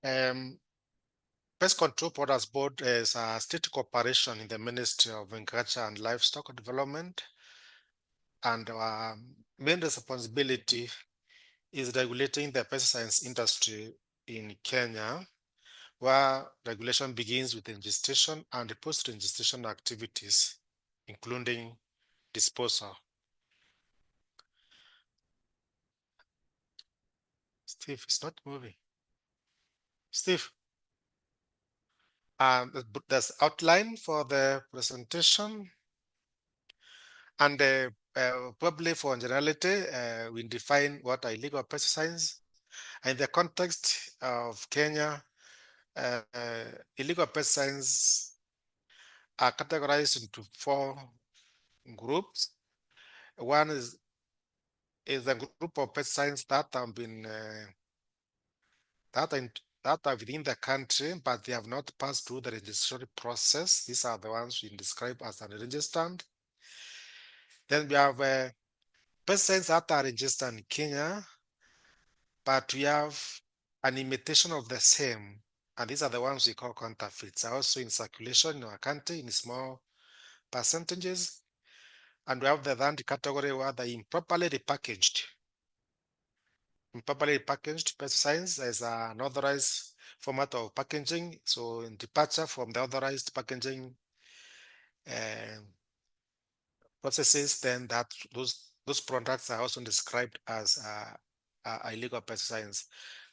Pest Control Products Board is a state corporation in the Ministry of Agriculture and Livestock Development, and our main responsibility is regulating the pesticides industry in Kenya, where regulation begins with registration and post-registration activities, including disposal. Steve, it's not moving. Steve, there's outline for the presentation, and probably for generality, we define what are illegal pesticides. In the context of Kenya, illegal pesticides are categorized into 4 groups. One is a group of pesticides that have been that are within the country, but they have not passed through the registration process. These are the ones we describe as unregistered. Then we have pesticides that are registered in Kenya, but we have an imitation of the same, and these are the ones we call counterfeits, are also in circulation in our country in small percentages. And we have the third category where they're improperly repackaged. Improperly packaged pesticides is an authorized format of packaging, so in departure from the authorized packaging processes, then those products are also described as illegal pesticides.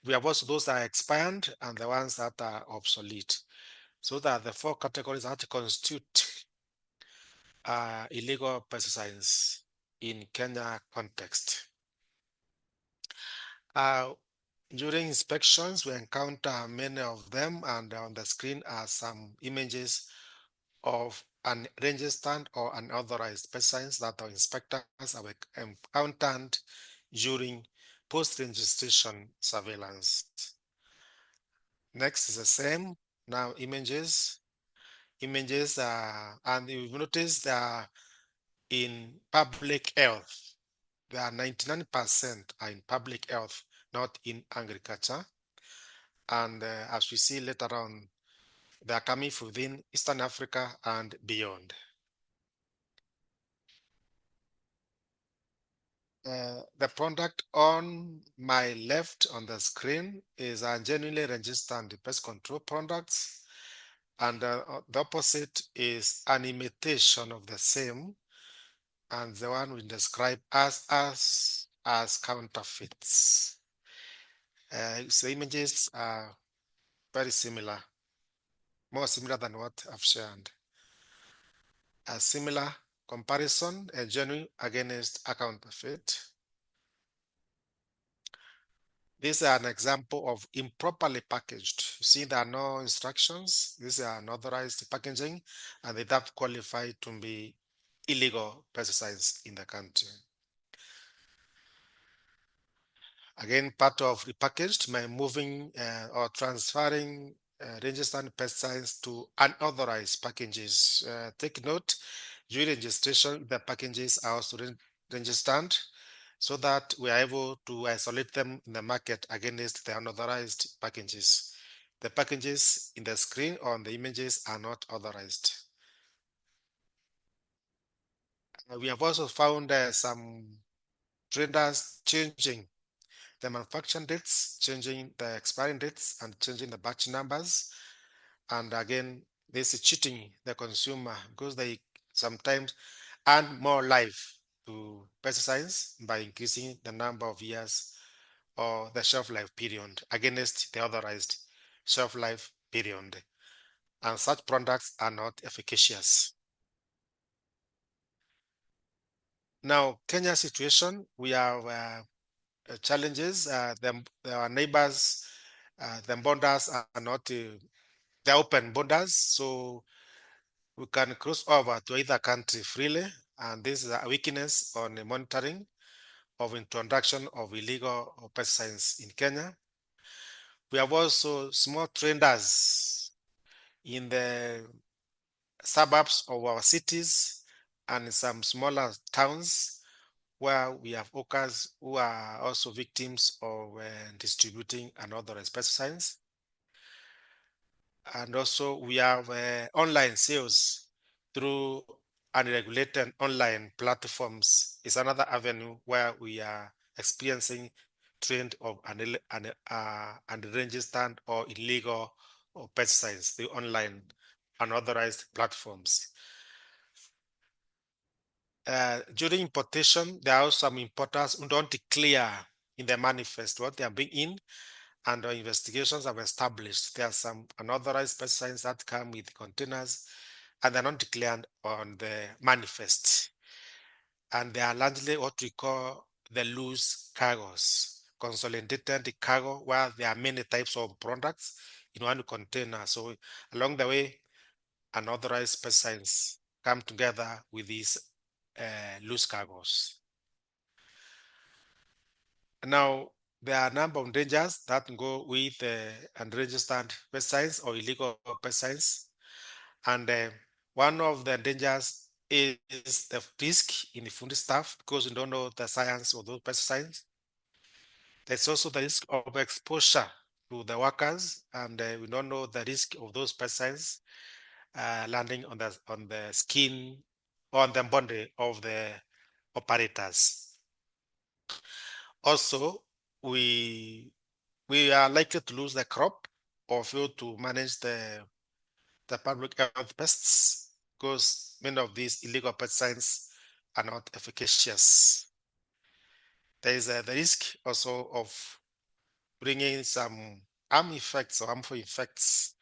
We have also those that are expired and the ones that are obsolete. So that the 4 categories that constitute illegal pesticides in Kenya context. During inspections, we encounter many of them, and on the screen are some images of an registered or unauthorized pesticides that our inspectors have encountered during post-registration surveillance. Next is the same. Now images, and you've noticed they are in public health. They are 99% are in public health, not in agriculture. And as we see later on, they are coming from within Eastern Africa and beyond. The product on my left on the screen is a genuinely registered pest control products, and the opposite is an imitation of the same, and the one we describe as counterfeits. So images are very similar, more similar than what I've shared. A similar comparison, a genuine against a counterfeit. This is an example of improperly packaged. You see, there are no instructions. These are unauthorized packaging, and they have qualified to be illegal pesticides in the country. Again, part of repackaged by moving or transferring registered pesticides to unauthorized packages. Take note, during registration, the packages are also registered so that we are able to isolate them in the market against the unauthorized packages. The packages in the screen or on the images are not authorized. We have also found some traders changing the manufacturing dates, changing the expiring dates, and changing the batch numbers. And again, this is cheating the consumer because they sometimes add more life to pesticides by increasing the number of years or the shelf life period against the authorized shelf life period. And such products are not efficacious. Now, Kenya situation, we have challenges. Our neighbors, the borders are not they're open borders, so we can cross over to either country freely, and this is a weakness on the monitoring of introduction of illegal pesticides in Kenya. We have also small traders in the suburbs of our cities and some smaller towns where we have hawkers who are also victims of distributing unauthorized pesticides. And also we have online sales through unregulated online platforms is another avenue where we are experiencing trend of unregistered or illegal or pesticides through online unauthorized platforms. During importation, there are some importers who don't declare in their manifest what they are bringing in, and investigations have established there are some unauthorized pesticides that come with containers and they're not declared on the manifest. And they are largely what we call the loose cargoes, consolidated cargo, where there are many types of products in one container. So along the way, unauthorized pesticides come together with these loose cargoes. Now, there are a number of dangers that go with unregistered pesticides or illegal pesticides. And one of the dangers is the risk in the food stuff because we don't know the science of those pesticides. There's also the risk of exposure to the workers, and we don't know the risk of those pesticides landing on the skin or on the body of the operators. Also, we are likely to lose the crop or fail to manage the public health pests because many of these illegal pesticides are not efficacious. There is the risk also of bringing some harmful effects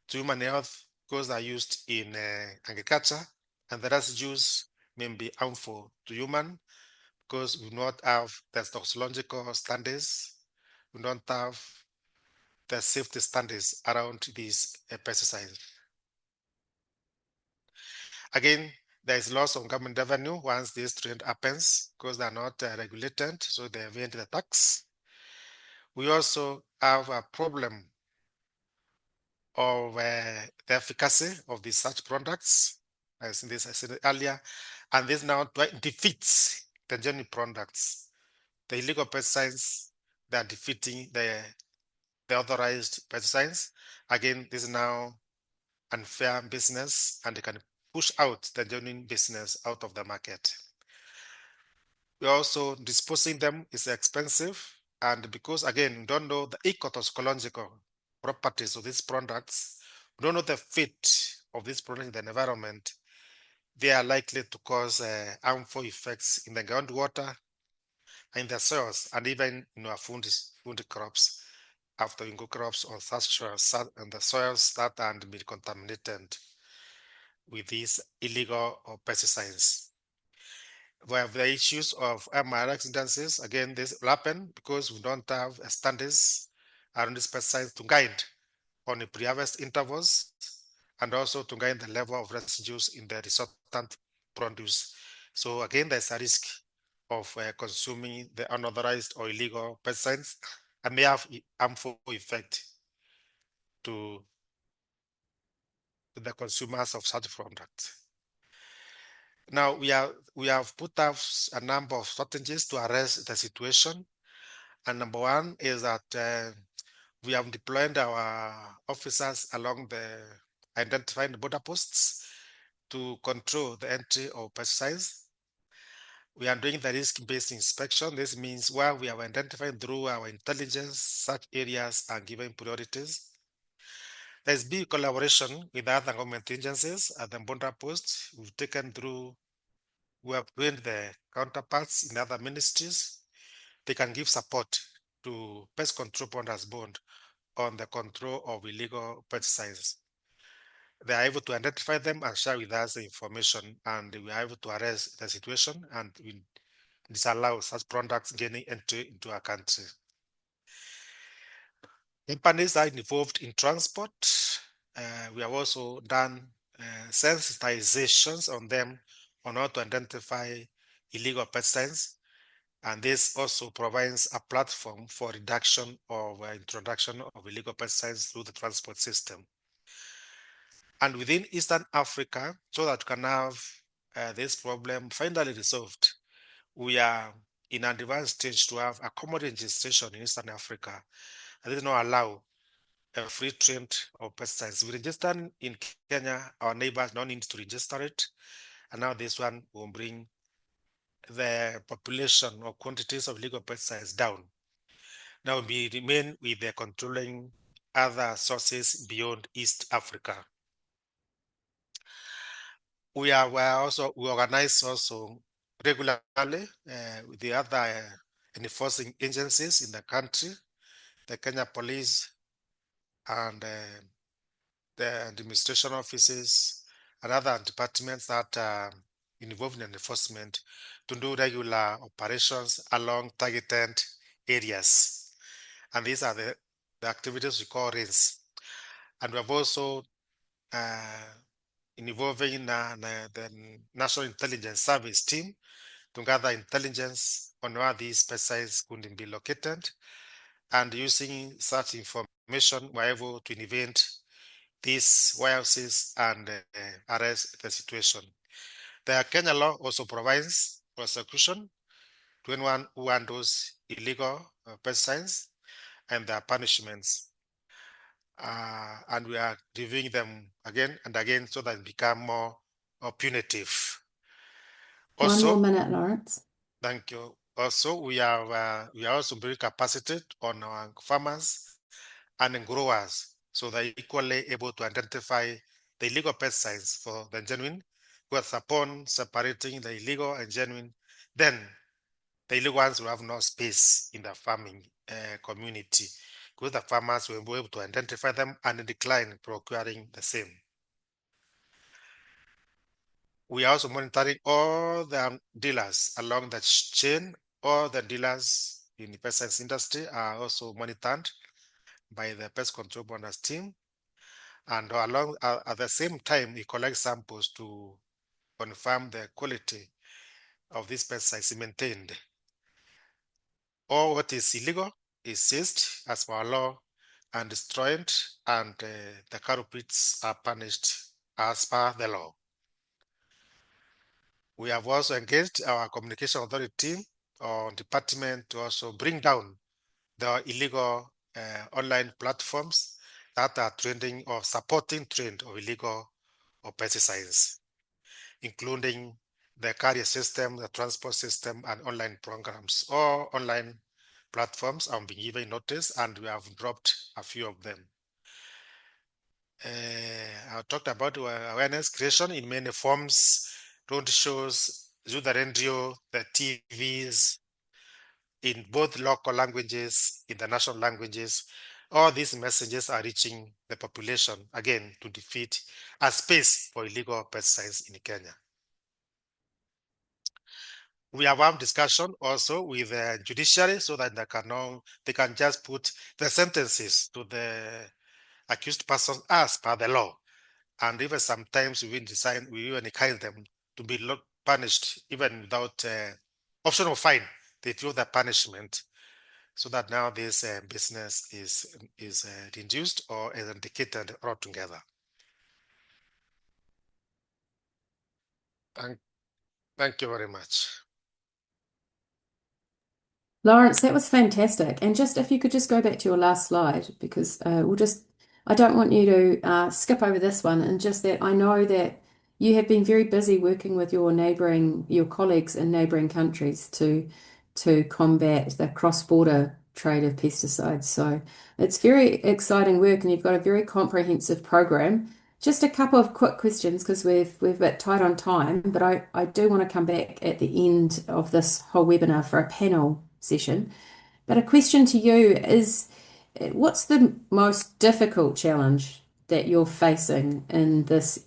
to human health because they are used in agriculture, and the residues may be harmful to human because we do not have the toxicological standards, we don't have the safety standards around these pesticides. Again, there is loss of government revenue once this trend happens because they are not regulated, so they evade the tax. We also have a problem of the efficacy of these such products, as in this I said earlier, and this now defeats the genuine products. The illegal pesticides, they are defeating the authorized pesticides. Again, this is now unfair business, and they can push out the genuine business out of the market. We also disposing them is expensive, and because again we don't know the ecotoxicological properties of these products, we don't know the fit of these products in the environment, they are likely to cause harmful effects in the groundwater, in the soils, and even in our food crops after we go crops on such soils and the soils that are be contaminated with these illegal pesticides. We have the issues of MR incidences. Again, this will happen because we don't have standards around these pesticides to guide on the pre-harvest intervals and also to guide the level of residues in the resultant produce. So again, there's a risk of consuming the unauthorized or illegal pesticides and may have harmful effect to the consumers of such products. Now we have put out a number of strategies to address the situation, and number one is that we have deployed our officers along the identifying the border posts to control the entry of pesticides. We are doing the risk-based inspection. This means where we have identified through our intelligence such areas are given priorities. There's big collaboration with other government agencies at the border posts. We have trained the counterparts in other ministries. They can give support to pest control borders board on the control of illegal pesticides. They are able to identify them and share with us the information, and we are able to arrest the situation and we disallow such products gaining entry into our country. Companies are involved in transport. We have also done sensitizations on them on how to identify illegal pesticides, and this also provides a platform for reduction of introduction of illegal pesticides through the transport system. And within Eastern Africa, so that we can have this problem finally resolved, we are in an advanced stage to have a common registration in Eastern Africa, and this will not allow a free trade of pesticides. We registered in Kenya, our neighbors don't need to register it. And now this one will bring the population or quantities of illegal pesticides down. Now we remain with the controlling other sources beyond East Africa. We organize also regularly with the other enforcing agencies in the country, the Kenya Police and the administration offices and other departments that are involved in enforcement to do regular operations along targeted areas. And these are the activities we call RAINs. And we have also involving the National Intelligence Service team to gather intelligence on where these pesticides could be located. And using such information, we're able to invent these warehouses and arrest the situation. The Kenya law also provides prosecution to anyone who handles illegal pesticides and their punishments. And we are reviewing them again and again so that it become more punitive. One more minute, Lawrence. Thank you. Also, we are also very capacitated on our farmers and growers, so they're equally able to identify the illegal pesticides for the genuine, because upon separating the illegal and genuine, then the illegal ones will have no space in the farming community, because the farmers will be able to identify them and decline procuring the same. We are also monitoring all the dealers along the chain. All the dealers in the pesticides industry are also monitored by the pest control borders team. And along at the same time, we collect samples to confirm the quality of these pesticides maintained. All what is illegal is seized as per law and destroyed, and the culprits are punished as per the law. We have also engaged our communication authority or department to also bring down the illegal online platforms that are trending or supporting trend of illegal or pesticides, including the carrier system, the transport system, and online programs. All online platforms are being given notice, and we have dropped a few of them. I talked about awareness creation in many forms, road shows, through the radio, the TVs, in both local languages, international languages. All these messages are reaching the population, again, to defeat a space for illegal pesticides in Kenya. We have had discussion also with the judiciary so that they can just put the sentences to the accused persons as per the law. And even sometimes we even encourage them to be punished even without option of fine. They feel the punishment, so that now this business is reduced or eradicated altogether. Thank you very much. Lawrence, that was fantastic. And just if you could just go back to your last slide, because I don't want you to skip over this one, and just that I know that you have been very busy working with your colleagues in neighboring countries to combat the cross-border trade of pesticides. So it's very exciting work, and you've got a very comprehensive program. Just a couple of quick questions because we've a bit tight on time, but I do want to come back at the end of this whole webinar for a panel session. But a question to you is, what's the most difficult challenge that you're facing in this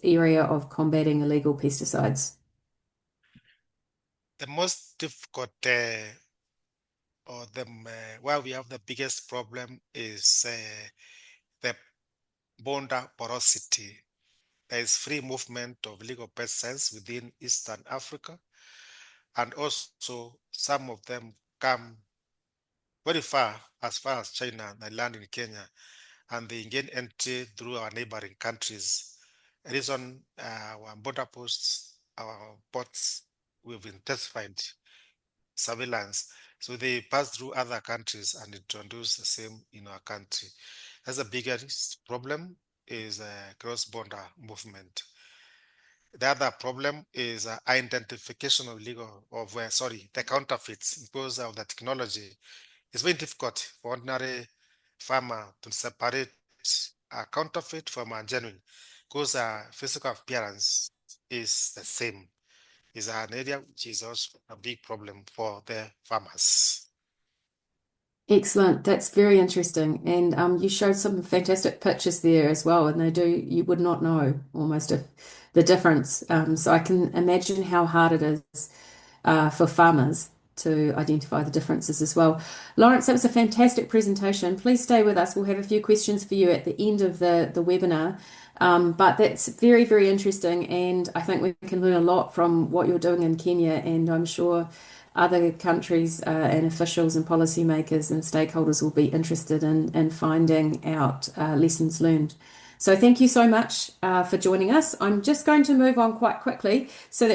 area of combating illegal pesticides? The most difficult where we have the biggest problem is the border porosity. There is free movement of illegal pesticides within Eastern Africa, and also some of them come very far as China. They land in Kenya, and they gain entry through our neighboring countries. The reason our border posts, our ports, we've intensified surveillance So they pass through other countries and introduce the same in our country. That's the biggest problem is cross-border movement. The other problem is identification of legal of the counterfeits because of the technology. It's very difficult for ordinary farmer to separate a counterfeit from a genuine because physical appearance is the same. Is an area which is also a big problem for the farmers. Excellent. That's very interesting. And you showed some fantastic pictures there as well. And they do, you would not know almost if the difference. So I can imagine how hard it is for farmers to identify the differences as well. Lawrence, that was a fantastic presentation. Please stay with us. We'll have a few questions for you at the end of the webinar. But that's very, very interesting. And I think we can learn a lot from what you're doing in Kenya. And I'm sure other countries and officials and policymakers and stakeholders will be interested in finding out lessons learned. So thank you so much for joining us. I'm just going to move on quite quickly so that